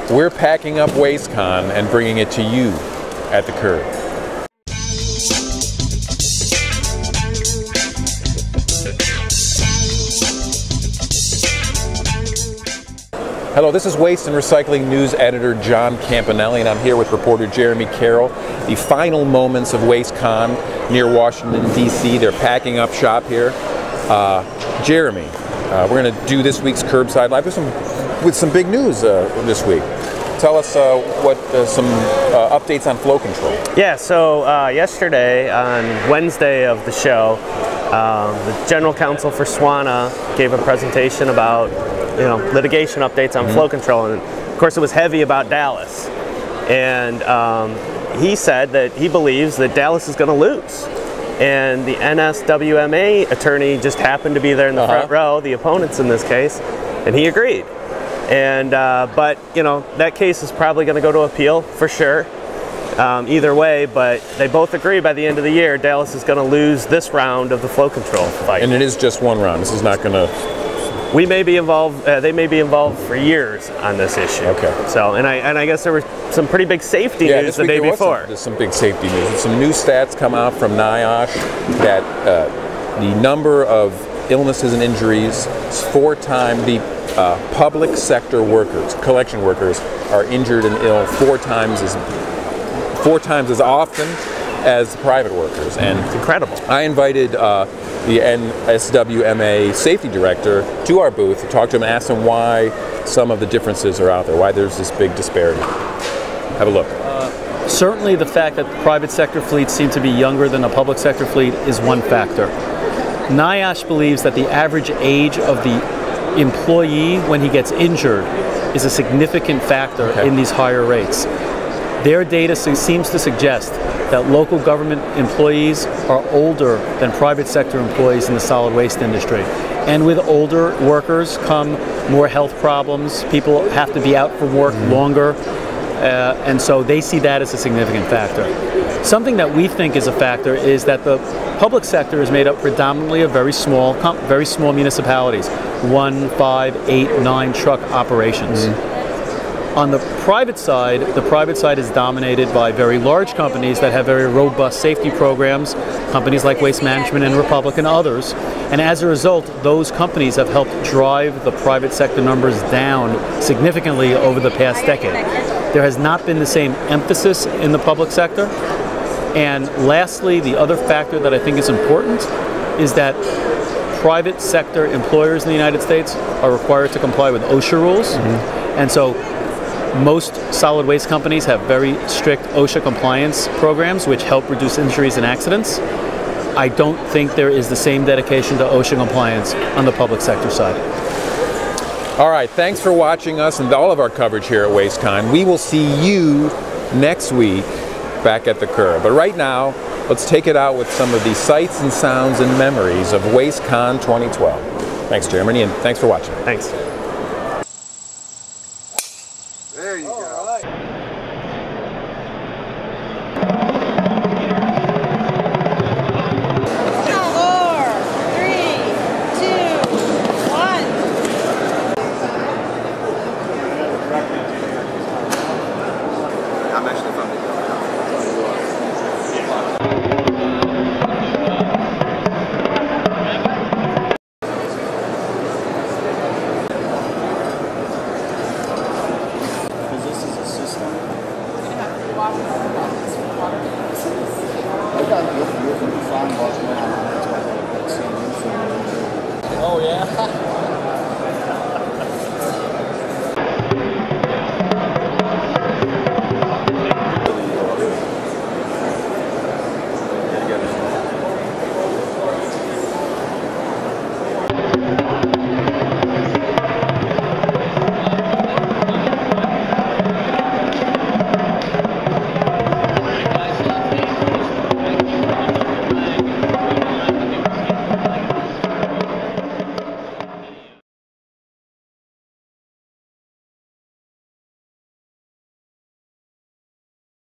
we're packing up Wastecon and bringing it to you at the Curb. Hello, this is Waste and Recycling News Editor John Campanelli, and I'm here with reporter Jeremy Carroll. The final moments of Wastecon near Washington, D.C. They're packing up shop here. Jeremy, we're going to do this week's Curbside Live with some big news this week. Tell us what some updates on flow control. Yeah, so yesterday, on Wednesday of the show, the General Counsel for SWANA gave a presentation about litigation updates on flow control, and of course it was heavy about Dallas. And he said that he believes that Dallas is going to lose. And the NSWMA attorney just happened to be there in the front row, the opponents in this case, and he agreed. And but that case is probably going to go to appeal for sure. Either way, but they both agree by the end of the year Dallas is going to lose this round of the flow control fight. And it is just one round. This is not going to. We may be involved. They may be involved for years on this issue. Okay. So, and I guess there was some pretty big safety news the day before. There's some big safety news. Some new stats come out from NIOSH that the number of illnesses and injuries is 4 times the public sector workers, collection workers, are injured and ill 4 times as often as private workers, and it's incredible. I invited the NSWMA safety director to our booth to talk to him and ask him why some of the differences are out there, why there's this big disparity. Have a look. Certainly the fact that private sector fleets seem to be younger than the public sector fleet is one factor. NIOSH believes that the average age of the employee when he gets injured is a significant factor in these higher rates. Their data seems to suggest that local government employees are older than private sector employees in the solid waste industry. And with older workers come more health problems. People have to be out from work longer. And so they see that as a significant factor. Something that we think is a factor is that the public sector is made up predominantly of very small municipalities, 1, 5, 8, 9 truck operations. On the private side is dominated by very large companies that have very robust safety programs, companies like Waste Management and Republic and others. And as a result, those companies have helped drive the private sector numbers down significantly over the past decade. There has not been the same emphasis in the public sector. And lastly, the other factor that I think is important is that private sector employers in the United States are required to comply with OSHA rules. And so most solid waste companies have very strict OSHA compliance programs which help reduce injuries and accidents. I don't think there is the same dedication to OSHA compliance on the public sector side. All right, thanks for watching us and all of our coverage here at Wastecon. We will see you next week back at the Curb. But right now, let's take it out with some of the sights and sounds and memories of Wastecon 2012. Thanks, Jeremy, and thanks for watching. Thanks. There you go.